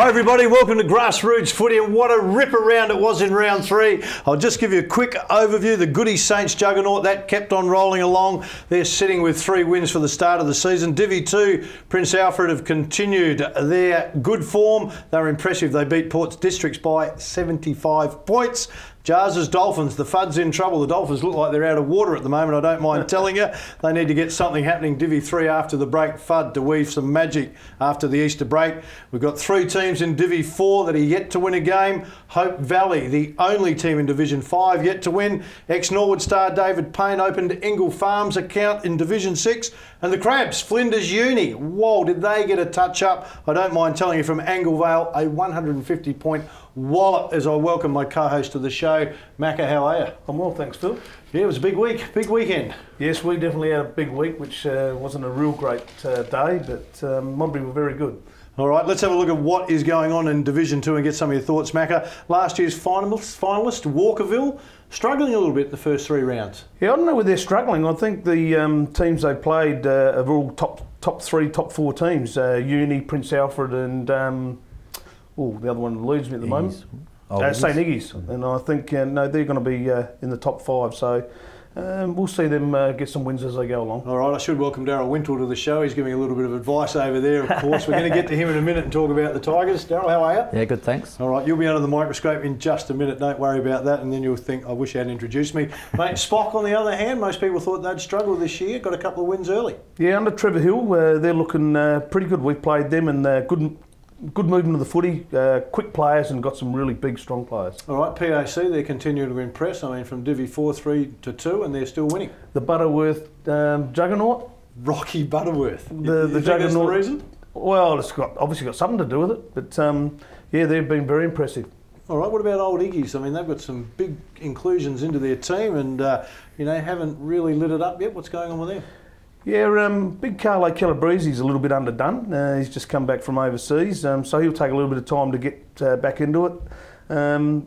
Hi everybody, welcome to Grassroots Footy, and what a ripper round it was in round 3. I'll just give you a quick overview. The Goody Saints juggernaut, that kept on rolling along. They're sitting with 3 wins for the start of the season. Divi 2, Prince Alfred have continued their good form. They were impressive. They beat Ports Districts by 75 points. Jars's Dolphins, the Fud's in trouble. The Dolphins look like they're out of water at the moment, I don't mind telling you. They need to get something happening. Divi 3 after the break. Fud to weave some magic after the Easter break. We've got 3 teams in Divi 4 that are yet to win a game. Hope Valley, the only team in Division 5 yet to win. Ex-Norwood star David Payne opened Ingle Farms account in Division 6. And the Crabs, Flinders Uni. Whoa, did they get a touch up? I don't mind telling you, from Anglevale, a 150-point wallop, as I welcome my co-host of the show, Macca. How are you? I'm well, thanks, Phil. Yeah, it was a big week, big weekend. Yes, we definitely had a big week, which wasn't a real great day, but Monbury were very good. All right, let's have a look at what is going on in Division 2 and get some of your thoughts, Macca. Last year's finalist Walkerville, struggling a little bit in the first 3 rounds. Yeah, I don't know whether they're struggling. I think the teams they played are all top 3, top 4 teams. Uni, Prince Alfred and the other one eludes me at the moment. St Iggy's. And I think no, they're going to be in the top 5. So we'll see them get some wins as they go along. All right, I should welcome Daryl Wintle to the show. He's giving a little bit of advice over there, of course. We're going to get to him in a minute and talk about the Tigers. Daryl, how are you? Yeah, good, thanks. All right, you'll be under the microscope in just a minute. Don't worry about that, and then you'll think, I wish you hadn't introduced me. Mate, Spock, on the other hand, most people thought they'd struggle this year. Got a couple of wins early. Yeah, under Trevor Hill, they're looking pretty good. We've played them, and good movement of the footy, quick players, and got some really big, strong players. All right, PAC, they're continuing to impress. I mean, from Divi 4, 3 to 2, and they're still winning. The Butterworth juggernaut. Rocky Butterworth. The juggernaut. That's the reason? Well, it's obviously got something to do with it, but yeah, they've been very impressive. All right, what about Old Iggy's? I mean, they've got some big inclusions into their team, and haven't really lit it up yet. What's going on with them? Yeah, big Carlo Calabrese's a little bit underdone. He's just come back from overseas, so he'll take a little bit of time to get back into it. I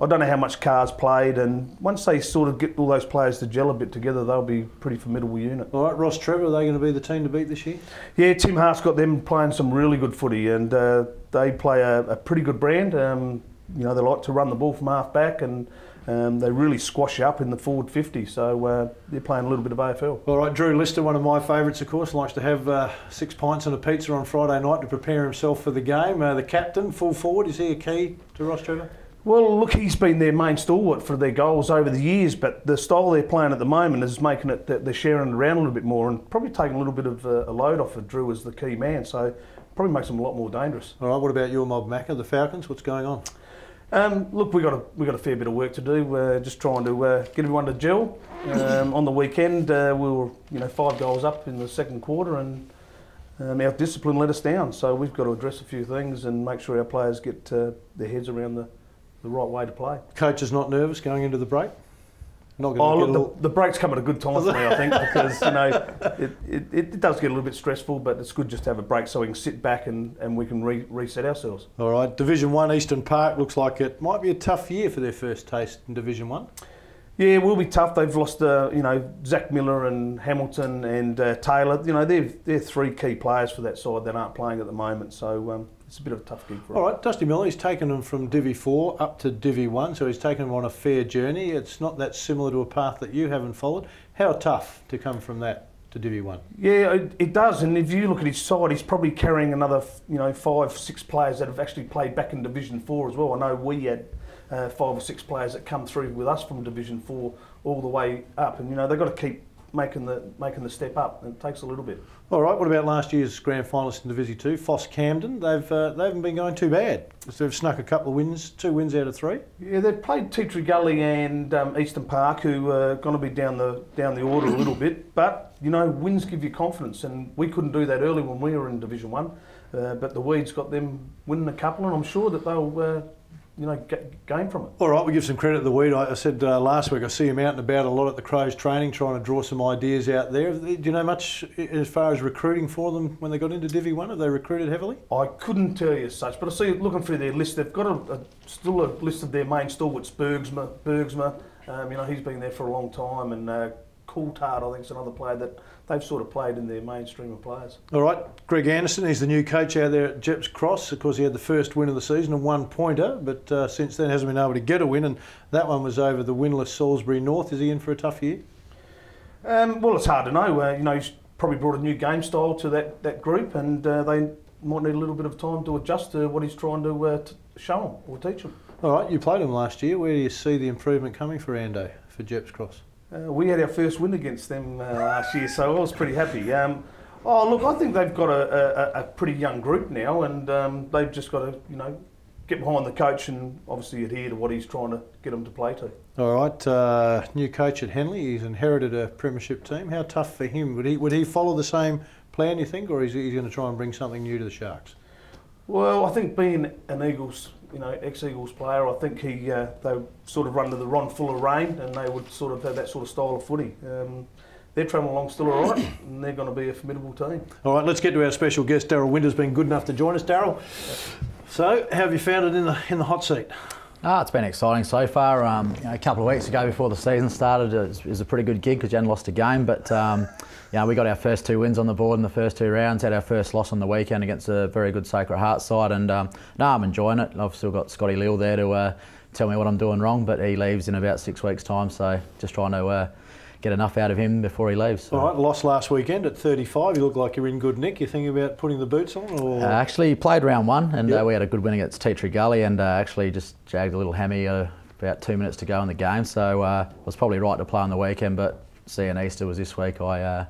don't know how much Carr's played, and once they sort of get all those players to gel a bit together, they'll be a pretty formidable unit. All right, Ross Trevor, are they going to be the team to beat this year? Yeah, Tim Hart's got them playing some really good footy, and they play a pretty good brand. They like to run the ball from half back, and they really squash you up in the forward 50, so they're playing a little bit of AFL. All right, Drew Lister, one of my favourites, of course, likes to have 6 pints and a pizza on Friday night to prepare himself for the game. The captain, full forward, is he a key to Ross Trevor? Well, look, he's been their main stalwart for their goals over the years, but the style they're playing at the moment is making it that they're sharing it around a little bit more, and probably taking a little bit of a load off of Drew as the key man, so probably makes them a lot more dangerous. All right, what about your mob, Macca, the Falcons? What's going on? Look, we got a fair bit of work to do. We're just trying to get everyone to gel. On the weekend, we were 5 goals up in the second quarter, and our discipline let us down. So we've got to address a few things and make sure our players get their heads around the right way to play. Coach is not nervous going into the break? The break's come at a good time for me, I think, because it does get a little bit stressful, but it's good just to have a break so we can sit back and we can reset ourselves. All right, Division 1, Eastern Park, looks like it might be a tough year for their first taste in Division 1. Yeah, it will be tough. They've lost, Zach Miller and Hamilton and Taylor. They're 3 key players for that side that aren't playing at the moment, so it's a bit of a tough gig for them. All right, Dusty Miller, he's taken them from Divi 4 up to Divi 1, so he's taken them on a fair journey. It's not that similar to a path that you haven't followed. How tough to come from that to Divi 1? Yeah, it does, and if you look at his side, he's probably carrying another 5, 6 players that have actually played back in Division 4 as well. I know we had 5 or 6 players that come through with us from Division 4 all the way up, and they've got to keep making the step up, and it takes a little bit. All right, what about last year's grand finalists in Division 2, Foss Camden? They haven't been going too bad. They've snuck a couple of wins, 2 wins out of 3. Yeah, they've played Teatree Gully and Eastern Park, who are going to be down the order a little bit. But wins give you confidence, and we couldn't do that early when we were in Division 1. But the Weeds got them winning a couple, and I'm sure that they'll gain from it. All right, we give some credit to the Weed. I said last week I see him out and about a lot at the Crows training, trying to draw some ideas out there. Do you know much as far as recruiting for them when they got into Divi 1? Have they recruited heavily? I couldn't tell you as such, but I see, looking through their list, they've got still a list of their main stalwarts. Bergsma, he's been there for a long time, and Coulthard, I think, is another player that they've sort of played in their mainstream of players. All right, Greg Anderson, he's the new coach out there at Jeps Cross. Of course, he had the first win of the season, a one-pointer, but since then hasn't been able to get a win, and that one was over the winless Salisbury North. Is he in for a tough year? Well, it's hard to know. You know, he's probably brought a new game style to that group, and they might need a little bit of time to adjust to what he's trying to show them or teach them. All right, you played him last year. Where do you see the improvement coming for Ando, for Jeps Cross? We had our first win against them last year, so I was pretty happy. Oh, look, I think they've got a pretty young group now, and they've just got to, you know, get behind the coach and obviously adhere to what he's trying to get them to play to. All right, new coach at Henley. He's inherited a premiership team. How tough for him? Would he follow the same plan, you think, or is he going to try and bring something new to the Sharks? Well, I think being an Eagles, you know, ex-Eagles player, I think they sort of run to the Ron Fuller reign, and they would sort of have that sort of style of footy. They're travelling along still all right, and they're going to be a formidable team. All right, let's get to our special guest. Daryl Winter's been good enough to join us. Daryl, so how have you found it in the hot seat? It's been exciting so far. You know, a couple of weeks ago before the season started, it was a pretty good gig because you hadn't lost a game, but you know, we got our first 2 wins on the board in the first 2 rounds, had our first loss on the weekend against a very good Sacred Heart side, and no, I'm enjoying it. I've still got Scotty Lill there to tell me what I'm doing wrong, but he leaves in about 6 weeks' time, so just trying to get enough out of him before he leaves. So. All right, lost last weekend at 35. You look like you're in good nick. You thinking about putting the boots on? Or? Actually, played round 1, and we had a good win against Teatree Gully, and actually just jagged a little hammy about 2 minutes to go in the game, so was probably right to play on the weekend, but seeing Easter was this week, I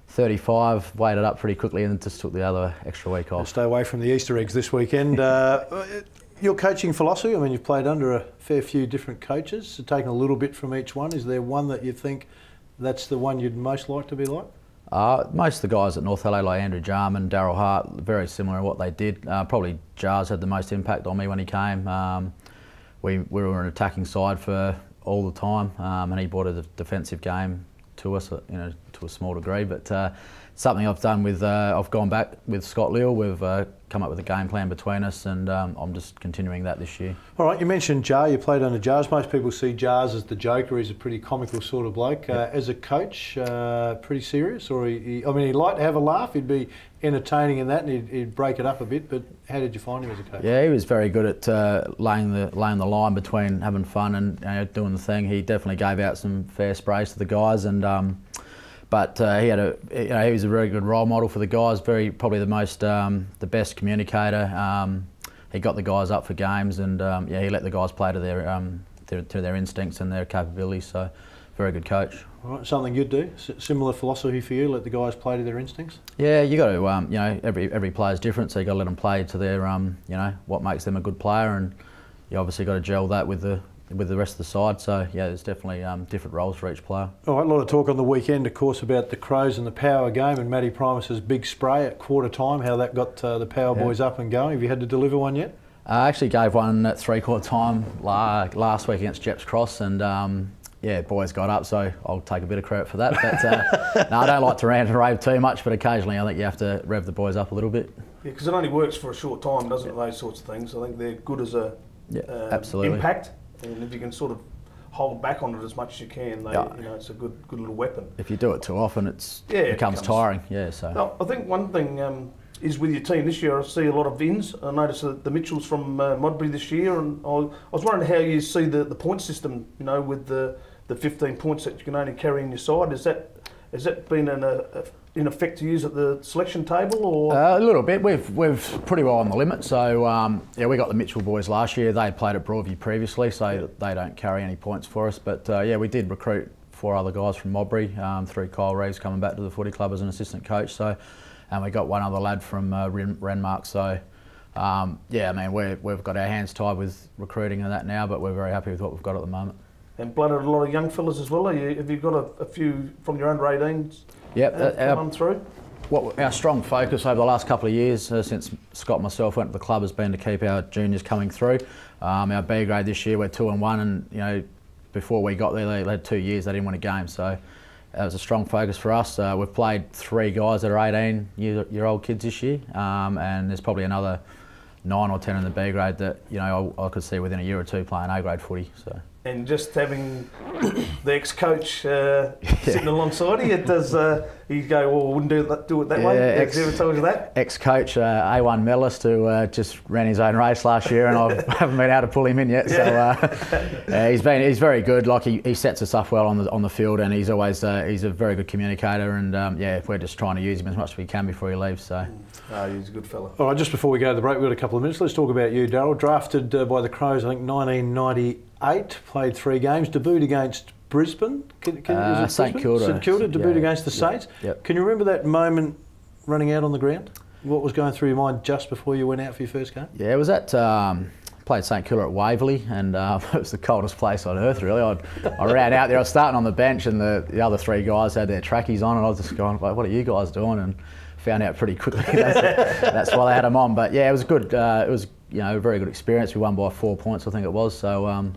35, weighed it up pretty quickly and just took the other extra week off. Stay away from the Easter eggs this weekend. Your coaching philosophy, I mean, you've played under a fair few different coaches, so taking a little bit from each one. Is there one that you think that's the one you'd most like to be like? Most of the guys at North LA, like Andrew Jarman, Daryl Hart, very similar in what they did. Probably Jars had the most impact on me when he came. We were an attacking side for all the time, and he brought a defensive game to us, you know, to a small degree. But something I've done with, I've gone back with Scott Lill. We've come up with a game plan between us, and I'm just continuing that this year. All right, you mentioned Jar. You played under Jars. Most people see Jars as the Joker. He's a pretty comical sort of bloke. Yep. As a coach, pretty serious, or I mean, he'd like to have a laugh. He'd be entertaining in that, and he'd break it up a bit. But how did you find him as a coach? Yeah, he was very good at laying the line between having fun and, you know, doing the thing. He definitely gave out some fair sprays to the guys, and but he had he was a very good role model for the guys. Probably the best communicator. He got the guys up for games, and he let the guys play to their instincts and their capabilities. So, very good coach. All right, something you'd do? Similar philosophy for you? Let the guys play to their instincts? Yeah, you got to. You know, every player's different, so you got to let them play to their you know, what makes them a good player, and you obviously got to gel that with the rest of the side. So yeah, there's definitely different roles for each player. All right, a lot of talk on the weekend, of course, about the Crows and the power game, and Matty Primus's big spray at quarter time, how that got the power boys up and going. Have you had to deliver one yet? I actually gave one at 3/4 time last week against Jeps Cross, and yeah, boys got up, so I'll take a bit of credit for that. But no, I don't like to rant and rave too much, but occasionally I think you have to rev the boys up a little bit. Yeah, because it only works for a short time, doesn't it, those sorts of things? I think they're good as a absolutely. Impact. And if you can sort of hold back on it as much as you can, you know, it's a good little weapon. If you do it too often, it becomes tiring. Yeah. So. No, I think one thing is with your team this year. I see a lot of ins. I noticed that the Mitchells from Modbury this year, and I was wondering how you see the point system. You know, with the 15 points that you can only carry in your side. Has that been in effect to use at the selection table, or a little bit? We've pretty well on the limit. So yeah, we got the Mitchell boys last year. They played at Broadview previously, so they don't carry any points for us. But yeah, we did recruit 4 other guys from Modbury. 3 Kyle Reeves coming back to the footy club as an assistant coach. So, and we got 1 other lad from Renmark. So yeah, I mean we've got our hands tied with recruiting and that now, but we're very happy with what we've got at the moment. And blooded a lot of young fellas as well. Have you got a few from your under 18s? Yep, come through. Our strong focus over the last couple of years, since Scott and myself went to the club, has been to keep our juniors coming through. Our B grade this year, we're 2-1, and you know, before we got there, they had 2 years they didn't win a game. So that was a strong focus for us. We've played 3 guys that are 18-year-old kids this year, and there's probably another 9 or 10 in the B grade that, you know, I could see within a year or two playing A grade footy. So. And just having the ex-coach sitting alongside you, it does. You go, well, I wouldn't do it that way. Has he ever told you that? Ex-coach, A1 medalist, who just ran his own race last year, and I haven't been able to pull him in yet. So he's very good. Like he sets us up well on the field, and he's always he's a very good communicator. And we're just trying to use him as much as we can before he leaves. So he's a good fella. All right, just before we go to the break, we've got a couple of minutes. Let's talk about you, Darryl. Drafted by the Crows, I think 1998. Played 3 games. Debuted against Brisbane. St Kilda. St Kilda debuted against the Saints. Yep. Can you remember that moment running out on the ground? What was going through your mind just before you went out for your first game? Yeah, it was at played St Kilda at Waverley, and it was the coldest place on earth, really. I ran out there. I was starting on the bench, and the other 3 guys had their trackies on, and I was just going, like, "What are you guys doing?" And found out pretty quickly that's why they had them on. But yeah, it was good. It was a very good experience. We won by 4 points, I think it was. So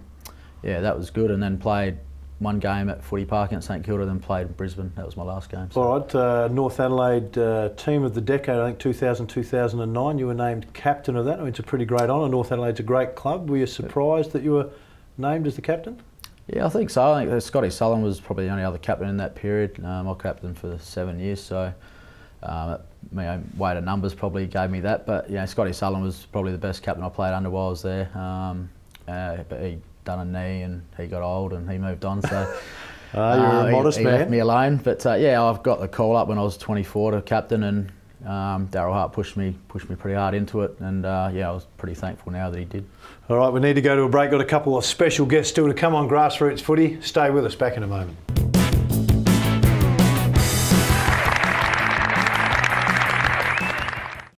yeah, that was good. And then played 1 game at Footy Park against St Kilda, then played Brisbane. That was my last game. So. All right, North Adelaide Team of the Decade, I think 2000-2009. You were named captain of that. I mean, it's a pretty great honour. North Adelaide's a great club. Were you surprised that you were named as the captain? Yeah, I think so. I think Scotty Sullivan was probably the only other captain in that period. I captained for 7 years, so weight of numbers probably gave me that. But Scotty Sullivan was probably the best captain I played under while I was there. But he done a knee and he got old and he moved on. So you're a modest man. He left me alone. But I've got the call up when I was 24 to captain, and Darryl Hart pushed me pretty hard into it, and I was pretty thankful now that he did. All right, we need to go to a break. Got a couple of special guests still to come on Grassroots Footy. Stay with us. Back in a moment.